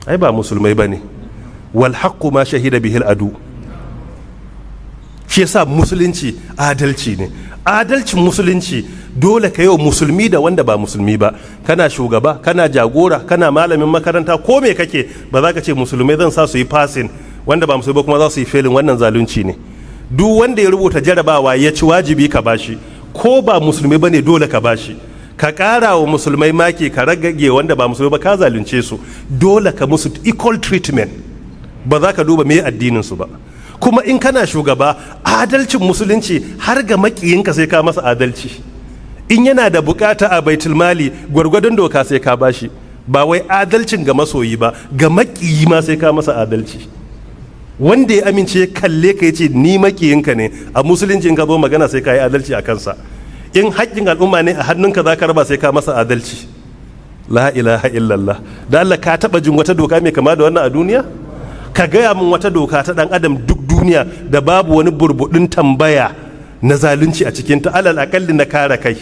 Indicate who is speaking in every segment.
Speaker 1: ai ba musulmai bane. Wal haqqu ma shahida bihil adu. Shi yasa musulunci adalci ne. Adalcin musulunci dole ka yi wa musulmi da wanda ba musulmi ba. Kana shugaba, kana jagora, kana malamin makaranta, ko me kake, ba za ka ce musulmai zan sa su yi passing, wanda ba musulmi ba kuma za su yi failing. Wannan zalunci ne. Duk wanda ya rubuta jarabawa ya ci, wajibi ka bashi, ko ba musulmi bane dole ka bashi. Ka ƙara wa musulmai maki, ka ragage wanda ba musulmi ba, ka zalunce su. Dole ka musu equal treatment, ba za ka duba me addinin su ba. Kuma in kana shugaba, adalcin musulunci har ga makiyinka sai ka masa adalci. In yana da bukata a baitul mali, gwargwadon doka sai ka bashi. Ba wai adalcin ga masoyi ba, ga makiyi ma sai ka masa adalci. Wanda ya amince kalle ka yace ni makiyinka ne, a musulunci in ka zo magana sai ka yi adalci a kansa. In haƙƙin al'umma ne a hannunka za ka raba, sai ka masa adalci. La ilaha illallah. Da Allah, ka taɓa jin wata doka mai kama da wannan a duniya? Ka gaya min wata doka ta ɗan adam duk duniya da babu wani burbuɗin tambaya na zalunci a cikinta, alal aƙalli na kare kai.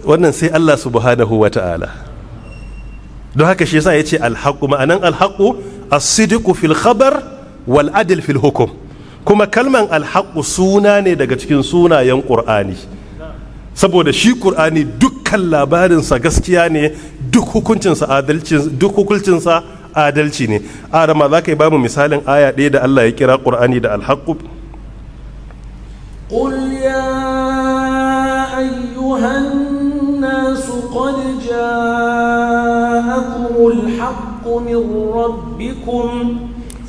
Speaker 1: Wannan sai Allah subhanahu wa ta'ala. Don haka shi yasa ya ce alhaƙu, ma'anan alhaƙu as-sidqu fil khabar wal adl fil hukum. Kuma kalman alhaƙu suna ne daga cikin sunayen ƙur'ani, saboda shi ƙur'ani dukkan labarinsa gaskiya ne, duk hukuncinsa adalci ne. Arama za ka yi bamu misalin aya ɗaya da Allah ya kira ƙur'ani da alhaƙu?
Speaker 2: قل يا أيها الناس قد جاءكم الحق من ربكم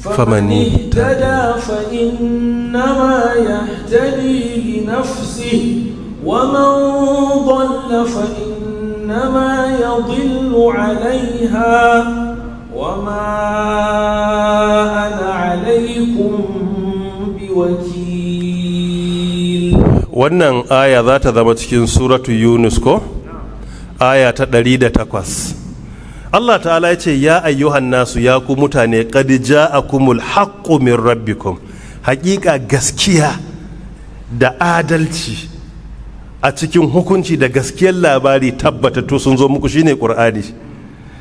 Speaker 2: فمن اهتدى فإنما يهتدي لنفسه ومن ضل فإنما يضل عليها وما أنا عليكم بوكيل.
Speaker 1: Wannan aya za ta zama cikin suratu Yunus ko? Aya ta 108. Allah ta'ala ya ce ya ayyuhan nasu, ya ku mutane, qad ja'akumul haqqu min rabbikum. Hakika gaskiya da adalci a cikin hukunci da gaskiyar labari tabbatattu sun zo muku, shine Qur'ani.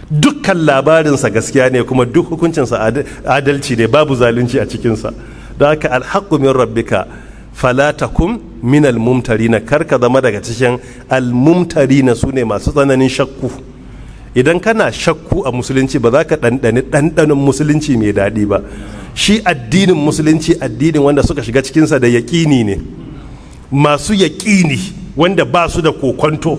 Speaker 1: Dukkan labarinsa gaskiya ne, kuma duk hukuncinsa adalci ne, babu zalunci a cikinsa. Don haka alhaqqu min rabbika fala takum min almumtarina, karka zama daga cikin almumtarina, su ne masu tsananin shakku. Idan kana shakku a musulunci, ba za ka ɗanɗani ɗanɗanin musulunci mai daɗi ba. Shi addinin musulunci addinin wanda suka shiga cikinsa da yaƙini ne, masu yaƙini wanda ba su da kokonto.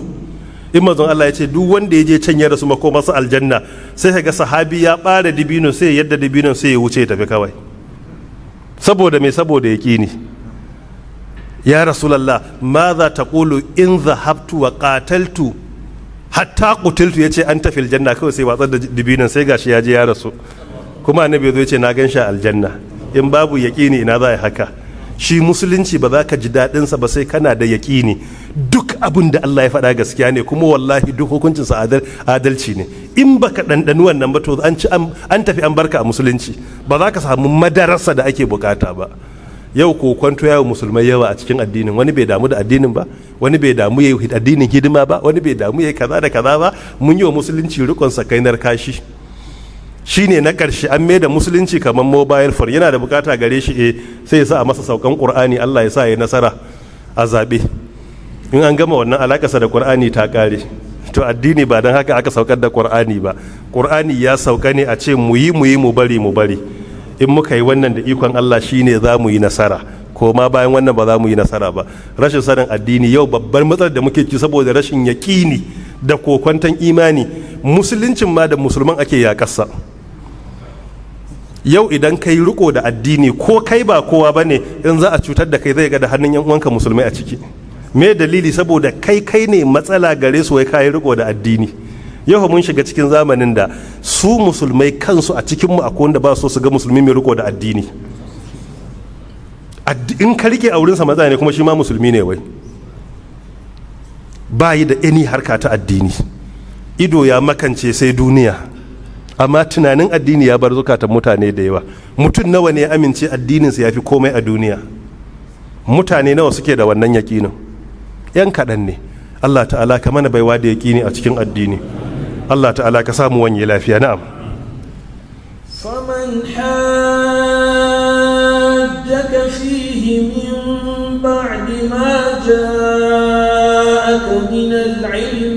Speaker 1: In mazan Allah ya ce duk wanda ya je can ya rasu mako masu aljanna, sai ka ga sahabi ya ɓara dibino, sai yadda dibino sai ya wuce ya tafi kawai. Saboda me? Saboda yaƙini. Ya Rasulallah, ma za ta ƙulu in zahabtu wa ƙataltu hatta qutiltu, yace an tafi aljanna, kawai sai watsar da dibinan, sai gashi ya je ya rasu. Kuma annabi zo yace na gan shi aljanna. In babu yaqini ina za a yi haka? Shi musulunci ba za ka ji daɗin sa ba sai kana da yaqini. Duk abin da Allah ya faɗa gaskiya ne, kuma wallahi duk hukuncin sa adalci ne. In baka ɗanɗani wannan ba, to an tafi an barka a musulunci, ba za ka samu madarasa da ake bukata ba. Yau kwanto yawo musulmai yawa a cikin addinin, wani bai damu da addinin ba, wani bai damu ya yi addinin hidima ba, wani bai damu ya yi kaza da kaza ba. Mun yi wa musulunci rikon sakainar kashi. Shine na ƙarshe, an mai da musulunci kamar mobile phone, yana da bukata gare shi sai ya sa a masa saukan Qur'ani, Allah ya sa ya nasara a zabe. In an gama wannan alakarsa da Qur'ani ta kare. To addini ba dan haka aka saukar da Qur'ani ba. Qur'ani ya sauka ne a ce mu yi mu bari. In muka yi wannan da ikon Allah, shine za mu yi nasara, ko ma bayan wannan ba za mu yi nasara ba. Rashin sanin addini yau babbar matsalar da muke ci, saboda rashin yaƙini da kokwanton imani. Musuluncin ma da musulman ake yaƙarsa. Yau idan kai riko da addini, ko kai ba kowa bane, in za a cutar da kai zai ga da hannun yan uwanka musulmai a ciki. Me dalili? Saboda kai ne matsala gare su, wai kai riko da addini. Yau mun shiga cikin zamanin da su musulmai kansu a cikinmu akwai wanda ba so su ga musulmi mai riko da addini. In ka rike a wurinsa matsala ne, kuma shi ma musulmi ne wai. Ba yi da any harka ta addini. Ido ya makance sai duniya, amma tunanin addini ya bar zukatan mutane da yawa. Mutum nawa ne ya amince addininsa ya fi komai a duniya? Mutane nawa suke da wannan yaƙinin? 'Yan kaɗan ne. Allah ta'ala ka mana baiwa da yaƙini a cikin addini. Allah ta'ala ka samu wanye lafiya. Na'am.
Speaker 2: فمن حاجك فيه من بعد ما جاءك من العلم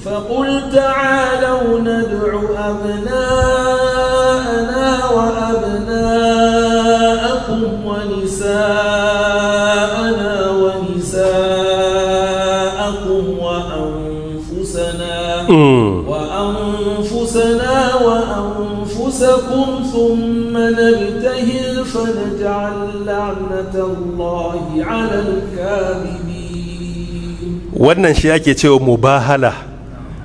Speaker 2: فقل تعالوا ندع أبناءنا وأبناءكم ونساءنا ونساءكم وأنفسنا وأنفسكم ثم نبتهل فنجعل لعنة الله على الكاذبين.
Speaker 1: wannan shi ake cewa mubahala,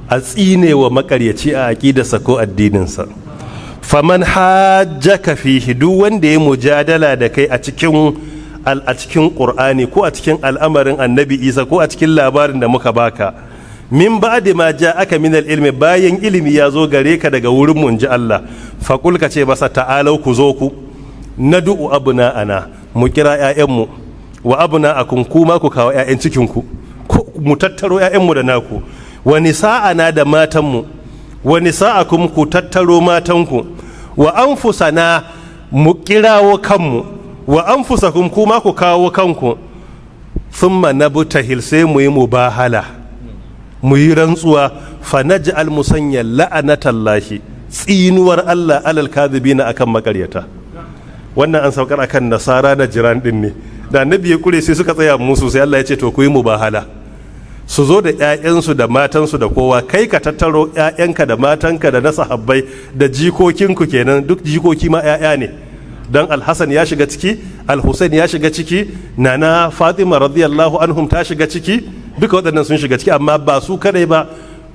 Speaker 1: a tsine wa makaryaci a aqidarsa ko addininsa. faman hajjaka fihi, duk wanda ya mujadala da kai a cikin Qur'ani ko a cikin al'amarin Annabi Isa ko a cikin labarin da muka baka, min ba'di ma ja'aka min al-ilmi, bayan ilimi ya zo gare ka daga wurin mun ji Allah, faqul ka ce masa ta'alau, ku zo ku nad'u abna'ana, mu kira ƴaƴanmu, wa abna'akum, kuma ku kawo ƴaƴan cikin ku, mu tattaro ƴaƴanmu da naku, wa nisa'ana, da matanmu, wa nisa'akum, ku tattaro matanku, wa anfusana, mu kirawo kanmu, wa anfusakum, kuma ku kawo kanku, thumma nabtahil, sai mu yi mubahala, mu yi rantsuwa, fa naj'al, musanya la'anatallahi, tsinuwar Allah alal kadhibina, akan makaryata. wannan an saukar akan nasara na jiran din ne, da annabi ya kure sai suka tsaya musu, sai Allah ya ce to ku yi mubahala, su zo da ƴaƴansu da matansu da kowa, kai ka tattaro ƴaƴanka da matanka da na sahabbai da jikokinku kenan, duk jikoki ma ƴaƴa ne, don Alhassan ya shiga ciki, Alhussein ya shiga ciki, Nana Fatima radiyallahu anhum ta shiga ciki, duka waɗannan sun shiga ciki, amma ba su kadai ba.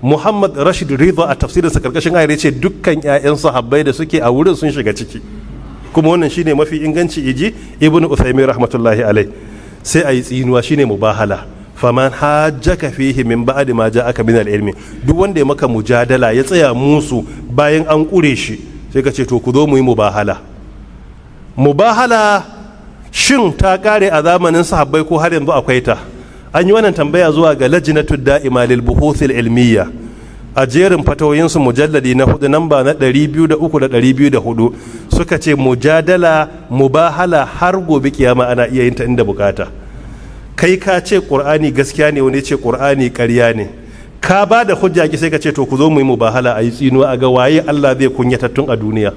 Speaker 1: Muhammad Rashid Ridha a tafsirinsa karkashin ayar ce dukkan ƴaƴan sahabbai da suke a wurin sun shiga ciki, kuma wannan shine mafi inganci, iji Ibn Uthaymin rahmatullahi alai. sai ayi tsinuwa, shine mubahala. faman hajjaka fihi min ba'di ma ja'aka min al-ilmi, duk wanda ya maka mujadala ya tsaya musu bayan an kure shi, sai ka ce to ku zo mu yi mubahala. Mubahala shin ta kare a zamanin sahabbai ko har yanzu akwai ta? An yi wannan tambaya zuwa ga lajnatu da'ima lil buhuthil ilmiya a jerin fatawoyinsu mujalladi na 4 namba na 203 da 204, suka ce mujadala, mubahala har gobe kiyama ana iya yin ta inda bukata. Kai ka ce qur'ani gaskiya ne, wani ce qur'ani ƙarya ne, ka ba da hujja ki sai ka ce to ku zo mu yi mubahala, a yi tsinuwa, a ga waye Allah zai kunyatattun a duniya.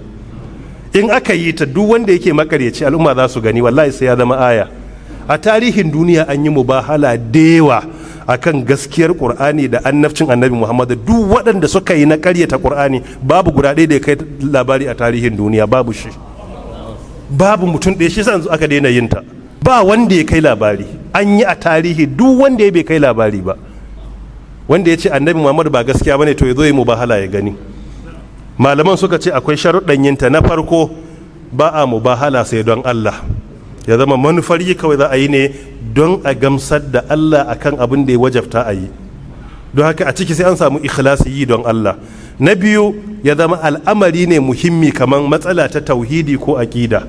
Speaker 1: In aka yi ta, duk wanda yake makaryaci al'umma za su gani, wallahi sai ya zama aya. A tarihin duniya an yi mubahala da yawa akan gaskiyar qur'ani da annabcin annabi Muhammad. Duk waɗanda suka yi na ƙaryata qur'ani babu guda ɗaya da ya kai labari a tarihin duniya, babu shi, babu mutum ɗaya. shi yanzu aka daina yin ta, ba wanda ya kai labari. An yi a tarihi, duk wanda ya bai kai labari ba, wanda ya ce annabi Muhammad ba gaskiya bane to ya zo yi mubahala ya gani. Malaman suka ce akwai sharuɗan yinta. Na farko, ba a mubahala sai don Allah, ya zama manufar yi kawai za a yi ne don a gamsar da Allah akan abin da ya wajabta a yi, don haka a ciki sai an samu ikhlasi yi don Allah. Na biyu, ya zama al'amari ne muhimmi, kamar matsala ta tauhidi ko aqida,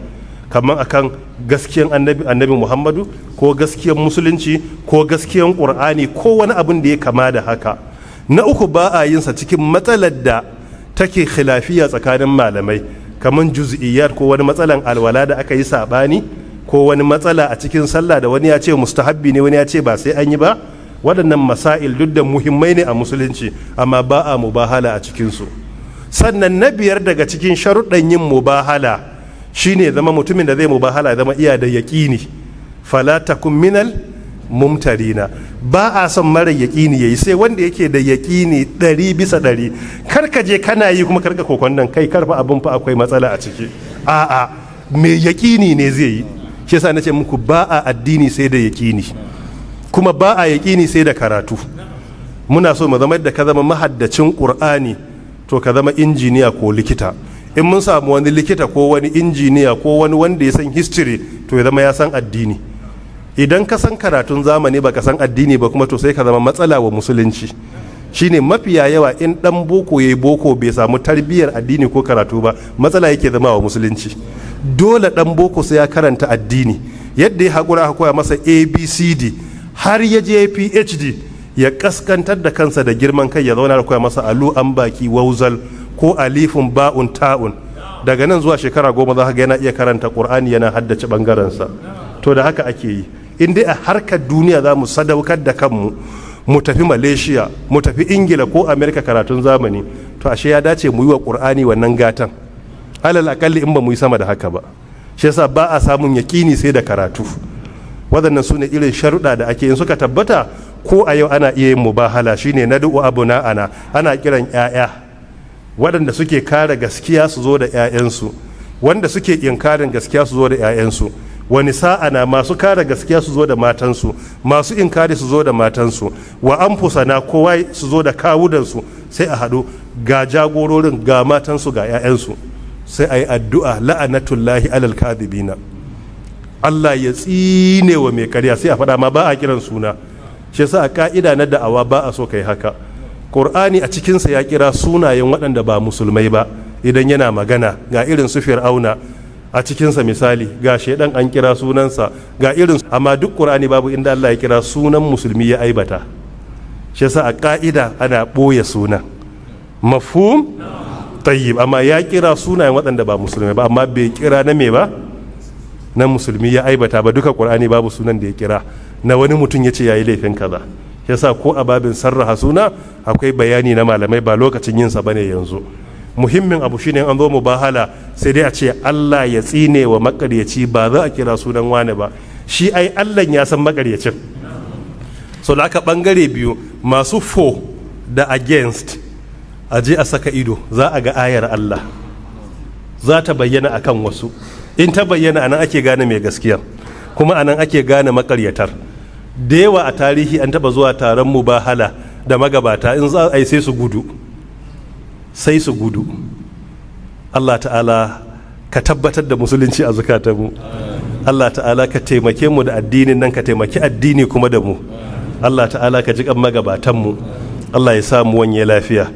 Speaker 1: kamar akan gaskiyan annabi Muhammadu ko gaskiyan musulunci ko gaskiyan Qur'ani ko wani abin da ya kama da haka. Na uku, ba a yin sa cikin matsalar da take khilafiya tsakanin malamai, kamar juz'iyyat ko wani matsalan alwala da aka yi sabani, ko wani matsala a cikin sallah da wani ya ce mustahabbi ne, wani ya ce ba sai an yi ba. Waɗannan masail duk da muhimmai ne a musulunci, amma ba a mubahala a cikinsu. Sannan na biyar daga cikin sharuɗan yin mubahala shine zama mutumin da zai mubahala zama iya da yaƙini, fala takun minal mumtarina. Ba a son mara yaƙini yayi, sai wanda yake da yaƙini 100%. Kar ka je kana yi kuma karka kokon nan kai, karfa abin fa akwai matsala a ciki. A'a, mai yaƙini ne zai yi. Shi yasa nace muku ba a addini sai da yaƙini, kuma ba a yaƙini sai da karatu. Muna so mu zama da ka zama mahaddacin Qur'ani, to ka zama injiniya ko likita. In mun samu wani likita ko wani injiniya ko wani wanda ya san history, to ya zama ya san addini. Idan ka san karatun zamani ba ka san addini ba kuma, to sai ka zama matsala wa musulunci. Shine mafiya yawa in dan boko yayi boko bai samu tarbiyyar addini ko karatu ba, matsala yake zama wa musulunci. Dole dan boko sai ya karanta addini, yadda ya haƙura koya masa ABCD har ya je PhD, ya kaskantar da kansa da girman kai ya zauna da koya masa alu an baki wauzal ko alifun ba'un ta'un, daga nan zuwa shekara 10 za ka ga yana iya karanta Qur'ani yana haddace bangarensa. To da haka ake yi. In dai a harkar duniya za mu sadaukar da kanmu mu tafi Malaysia, mu tafi Ingila ko Amerika karatun zamani, to ashe ya dace mu yi wa Qur'ani wannan gatan. Alal akalli in ba mu yi sama da haka ba. Shi yasa ba a samun yaƙini sai da karatu. Waɗannan su ne irin sharuɗa da ake yin suka tabbata. Ko a yau ana iya yin mubahala, shine nad'u abuna ana kiran 'ya'ya waɗanda suke kare gaskiya su zo da 'ya'yansu, wanda suke inkarin gaskiya su zo da 'ya'yansu, wani sa'a na masu kare gaskiya su zo da matansu, masu inkari su zo da matansu, wa anfusana kowa su zo da kawudansu, sai a haɗu ga jagororin ga matansu ga 'ya'yansu, sai a yi addu'a la'anatullahi alal kadhibina, Allah ya tsine wa mai karya, sai a faɗa ma ba a kiran suna. Shi yasa a ka'ida na da'awa ba a so kai haka. Qur'ani a cikinsa ya kira sunayen waɗanda ba musulmai ba idan yana magana, ga irin su Fir'auna a cikinsa misali, ga shaidan an kira sunansa, ga irin, amma duk Qur'ani babu inda Allah ya kira sunan musulmi ya aibata. Shi yasa a ka'ida ana ɓoye suna. Mafhum? Tayyib. Amma ya kira sunayen waɗanda ba musulmai ba, amma bai kira na me ba? Na musulmi ya aibata ba. Duka Qur'ani babu sunan da ya kira na wani mutum ya ce ya yi laifin kaza. Yasa ko a babin sarraha suna akwai bayani na malamai, ba lokacin yinsa bane yanzu. Muhimmin abu shine an zo mubahala sai dai a ce Allah ya tsine wa makaryaci, ba za a kira sunan wani ba. Shi ai Allah ya san makaryacin. So da aka bangare biyu, masu for da against, a je a saka ido, za a ga ayar Allah za ta bayyana akan wasu. In ta bayyana anan ake gane mai gaskiya, kuma anan ake gane makaryatar. Da yawa a tarihi an taba zuwa taron mubahala da magabata, in za a yi sai su gudu. Allah ta'ala ka tabbatar da musulunci a zukatanmu. Allah ta'ala ka taimake mu da addinin nan, ka taimaki addini kuma da mu. Allah ta'ala ka ji kan magabatanmu. Allah ya samu wanye lafiya.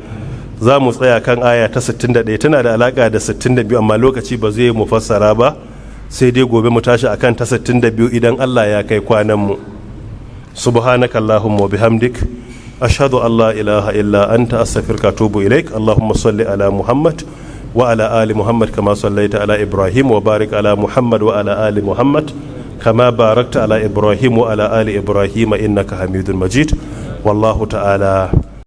Speaker 1: Za mu tsaya kan aya ta 61, tana da alaka da 62 amma lokaci ba zai mu fassara ba, sai dai gobe mu tashi akan ta 62 idan Allah ya kai kwanan mu. سبحانك اللهم وبحمدك أشهد أن لا إله إلا أنت أستغفرك وأتوب إليك. اللهم صل على محمد وعلى آل محمد كما صليت على إبراهيم وبارك على محمد وعلى آل محمد كما باركت على إبراهيم وعلى آل إبراهيم إنك حميد مجيد. والله تعالى